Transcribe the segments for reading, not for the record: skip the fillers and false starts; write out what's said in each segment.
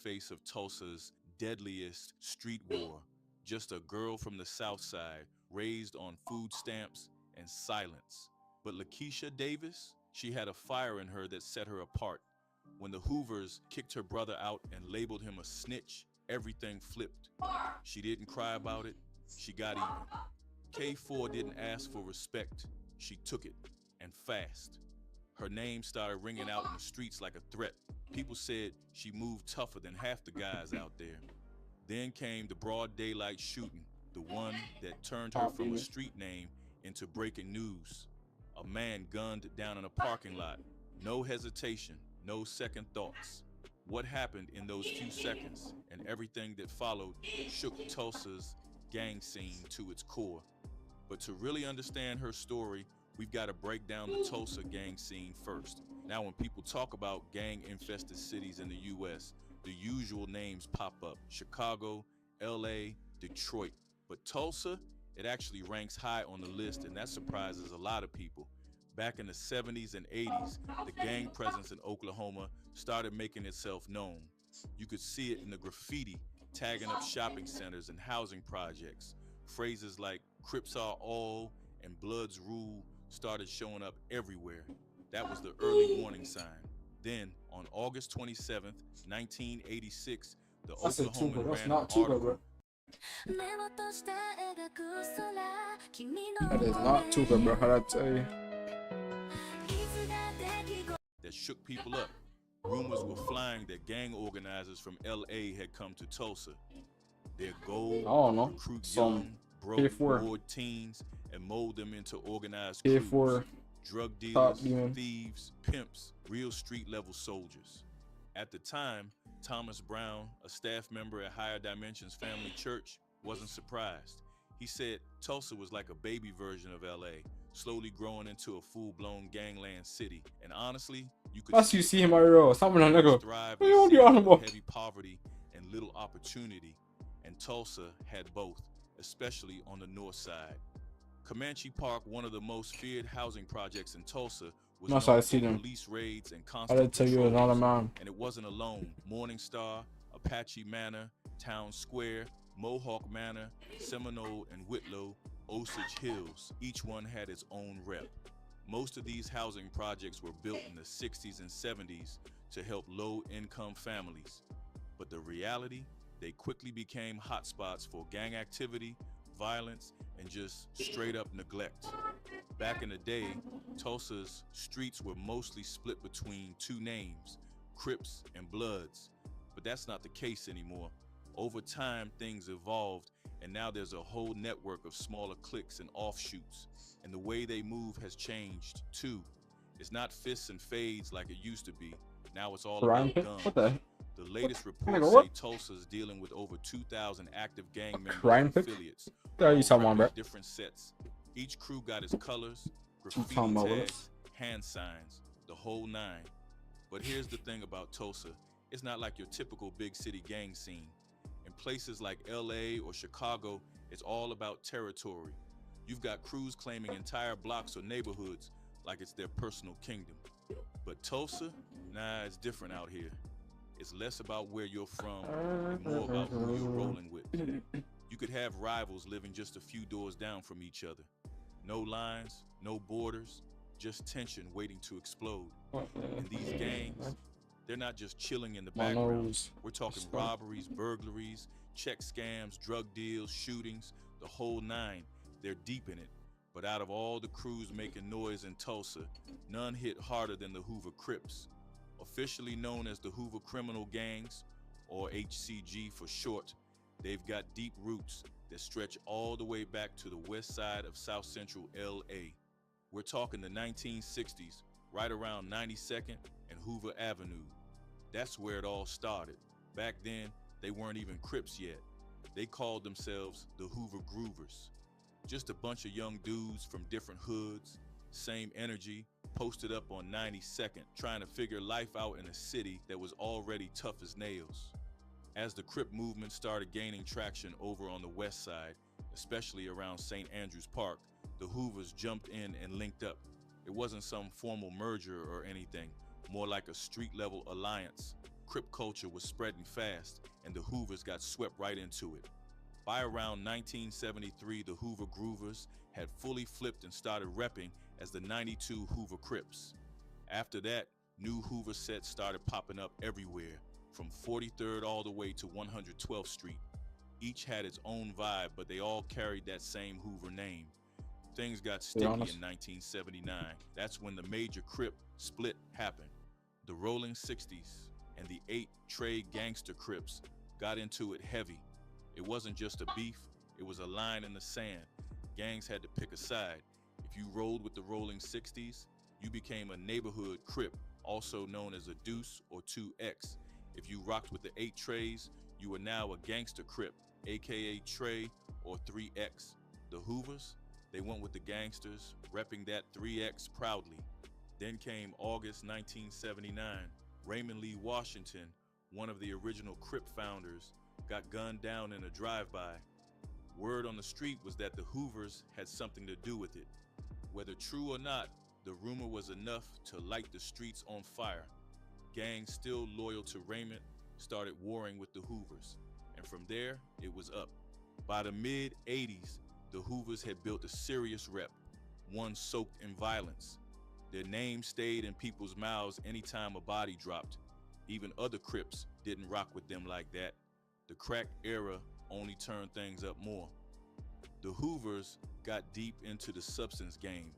face of Tulsa's deadliest street war, just a girl from the South Side raised on food stamps and silence. But Lakeisha Davis, she had a fire in her that set her apart. When the Hoovers kicked her brother out and labeled him a snitch, everything flipped. She didn't cry about it, she got even. K4 didn't ask for respect, she took it, and fast. Her name started ringing out in the streets like a threat. People said she moved tougher than half the guys out there. Then came the broad daylight shooting, the one that turned her from a street name into breaking news. A man gunned down in a parking lot. No hesitation, no second thoughts. What happened in those few seconds and everything that followed shook Tulsa's gang scene to its core. But to really understand her story, we've got to break down the Tulsa gang scene first. Now, when people talk about gang-infested cities in the U.S., the usual names pop up: Chicago, LA, Detroit. But Tulsa, it actually ranks high on the list, and that surprises a lot of people. Back in the 70s and 80s, the gang presence in Oklahoma started making itself known. You could see it in the graffiti tagging up shopping centers and housing projects. Phrases like Crips are all and Bloods rule started showing up everywhere. That was the early warning sign. Then, on August 27th, 1986, the That's a Oklahoman tuba. That's ran an not tuba, article. bro. That is not tuba, bro. How'd I tell you? That shook people up. Rumors were flying that gang organizers from LA had come to Tulsa. Their goal: I don't know. recruit Some young, broke, K4. bored teens and mold them into organized K4 crews. Drug top dealers, demon. thieves, pimps, real street-level soldiers. At the time, Thomas Brown, a staff member at Higher Dimensions Family Church, wasn't surprised. He said Tulsa was like a baby version of LA, slowly growing into a full-blown gangland city. And honestly, you could Plus, you it see him, coming. bro. Something on Niggas nigga. thrived What in you on the cities animal? with heavy poverty and little opportunity, and Tulsa had both, especially on the north side. Comanche Park, one of the most feared housing projects in Tulsa, was Must known I see for them? police raids and I constant did tell you it's not a patrols. man. And it wasn't alone. Morning Star, Apache Manor, Town Square, Mohawk Manor, Seminole and Whitlow, Osage Hills, each one had its own rep. Most of these housing projects were built in the 60s and 70s to help low-income families. But the reality, they quickly became hotspots for gang activity, violence, and just straight-up neglect. Back in the day, Tulsa's streets were mostly split between two names, Crips and Bloods. But that's not the case anymore. Over time, things evolved, and now there's a whole network of smaller cliques and offshoots. And the way they move has changed, too. It's not fists and fades like it used to be. Now it's all Ryan about Pitt? guns. What the? The latest Nigga, reports what? say Tulsa's dealing with over 2,000 active gang members Ryan and Pitt? affiliates. There you all someone, repping bro. different sets. Each crew got its colors, graffiti talking about, bro? tags, hand signs, the whole nine. But here's the thing about Tulsa. It's not like your typical big city gang scene. In places like LA or Chicago, it's all about territory. You've got crews claiming entire blocks or neighborhoods like it's their personal kingdom. But Tulsa, nah, it's different out here. It's less about where you're from and more about who you're rolling with. You could have rivals living just a few doors down from each other. No lines, no borders, just tension waiting to explode. And these gangs, they're not just chilling in the My background. nose. We're talking robberies, burglaries, check scams, drug deals, shootings, the whole nine. They're deep in it. But out of all the crews making noise in Tulsa, none hit harder than the Hoover Crips. Officially known as the Hoover Criminal Gangs, or HCG for short, they've got deep roots that stretch all the way back to the west side of South Central LA. We're talking the 1960s, right around 92nd and Hoover Avenue. That's where it all started. Back then, they weren't even Crips yet. They called themselves the Hoover Groovers. Just a bunch of young dudes from different hoods, same energy, posted up on 92nd, trying to figure life out in a city that was already tough as nails. As the Crip movement started gaining traction over on the west side, especially around St. Andrews Park, the Hoovers jumped in and linked up. It wasn't some formal merger or anything, more like a street-level alliance. Crip culture was spreading fast, and the Hoovers got swept right into it. By around 1973, the Hoover Groovers had fully flipped and started repping as the 92 Hoover Crips. After that, new Hoover sets started popping up everywhere, from 43rd all the way to 112th Street. Each had its own vibe, but they all carried that same Hoover name. Things got sticky in 1979. That's when the major Crip split happened. The Rolling 60s and the 8 Trey Gangster Crips got into it heavy. It wasn't just a beef, it was a line in the sand. Gangs had to pick a side. If you rolled with the Rolling 60s, you became a neighborhood Crip, also known as a Deuce or 2X. If you rocked with the 8 Treys, you were now a Gangster Crip, aka Trey or 3X. The Hoovers, they went with the gangsters, repping that 3X proudly. Then came August 1979. Raymond Lee Washington, one of the original Crip founders, got gunned down in a drive-by. Word on the street was that the Hoovers had something to do with it. Whether true or not, the rumor was enough to light the streets on fire. Gangs still loyal to Raymond started warring with the Hoovers, and from there, it was up. By the mid-'80s, the Hoovers had built a serious rep, one soaked in violence. Their name stayed in people's mouths anytime a body dropped. Even other Crips didn't rock with them like that. The crack era only turned things up more. The Hoovers got deep into the substance game,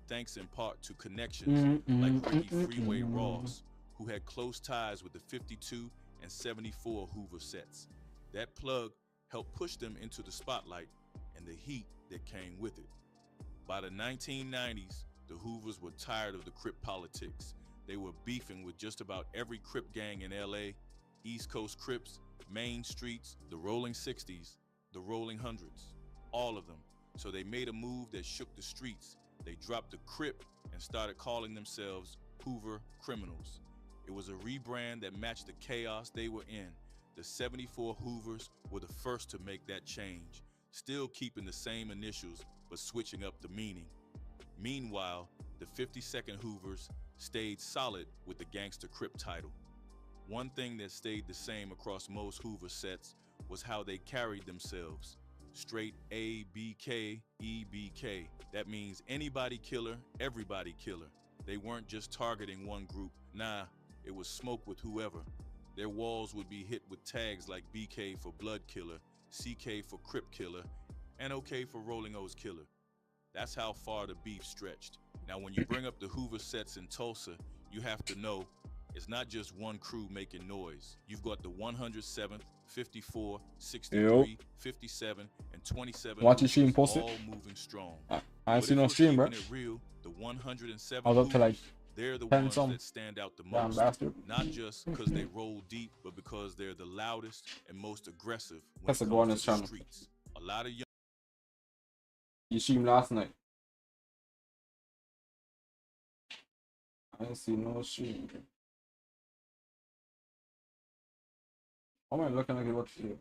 thanks in part to connections like Ricky Freeway Ross, who had close ties with the 52 and 74 Hoover sets. That plug helped push them into the spotlight and the heat that came with it. By the 1990s, the Hoovers were tired of the Crip politics. They were beefing with just about every Crip gang in LA, East Coast Crips, Main Streets, the Rolling 60s, the Rolling Hundreds, all of them. So they made a move that shook the streets. They dropped the Crip and started calling themselves Hoover Criminals. It was a rebrand that matched the chaos they were in. The 74 Hoovers were the first to make that change, still keeping the same initials but switching up the meaning. Meanwhile, the 52nd Hoovers stayed solid with the Gangster Crip title. One thing that stayed the same across most Hoover sets was how they carried themselves. Straight A, B, K, E, B, K. That means anybody killer, everybody killer. They weren't just targeting one group. Nah, it was smoke with whoever. Their walls would be hit with tags like BK for Blood Killer, CK for Crip Killer, and OK for Rolling O's Killer. That's how far the beef stretched. Now, when you bring up the Hoover sets in Tulsa, you have to know it's not just one crew making noise. You've got the 107th, 54, 63, 57, and 27 Watch your stream, post it. all moving strong. I ain't seen no stream, bro. Real, the 107 I was up to like they're the 10 ones some. that stand out the most. Not just because they roll deep, but because they're the loudest and most aggressive when That's it a go on comes this to the channel. streets. A lot of young You streamed last night. I didn't see no stream. Why am I looking like what to do?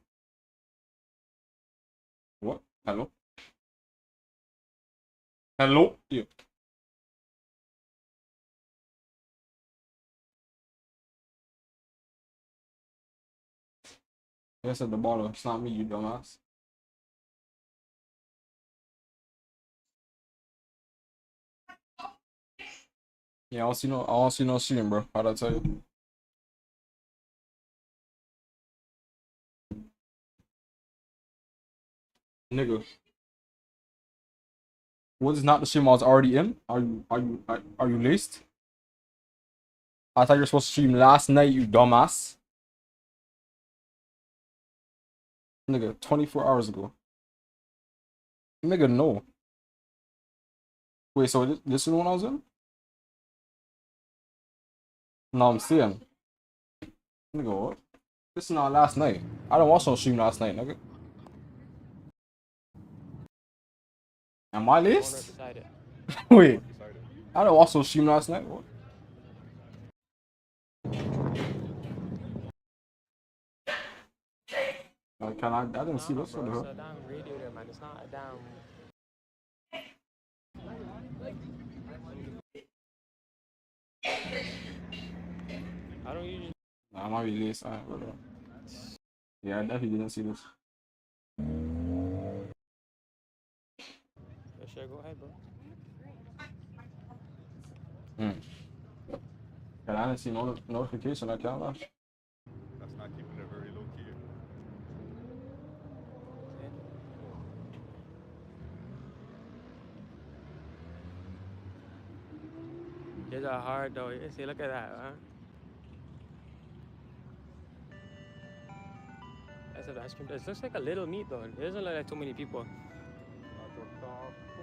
What? Hello? Hello? Yeah. I said the baller. It's not me, you dumbass. Yeah, I don't see no stream, bro. How'd I tell you? Nigga. What is not the stream I was already in? Are you laced? I thought you were supposed to stream last night, you dumbass. Nigga, 24 hours ago. Nigga, no. Wait, so this is the one I was in? No, I'm seeing. Nigga, what? This is not last night. I don't watch no stream last night, nigga. Am I laced? Wait, I don't watch no stream last night. What? Can I didn't see this one. It's a damn radio there, man. It's not a damn. I don't usually. I I might be late. Yeah, I definitely didn't see this. Yeah, sure, go ahead, bro. Yeah, I didn't see no notification. I can't lie. That's not keeping it very low key. Yeah. Kids are hard though. You see, look at that, huh? That's an ice cream. It looks like a little meat though. It doesn't look like too many people.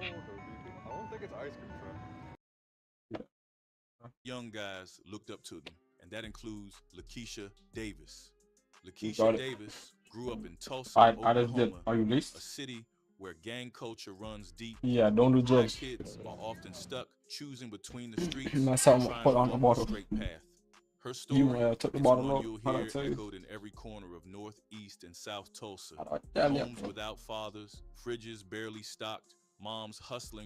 I don't think it's ice cream truck. Young guys looked up to them, and that includes Lakeisha Davis. Got Lakeisha it. Davis grew up in Tulsa, I just did. Oklahoma, Are you a laced? city where gang culture runs deep. Yeah, don't do Black drugs. kids are often stuck choosing between the streets That's and something trying put to on the walk bottle. the straight path. Her You story took the is bottle one out. you'll How'd I hear tell you? echoed in every corner of Northeast and South Tulsa. How'd I tell you? Homes without fathers, fridges barely stocked, moms hustling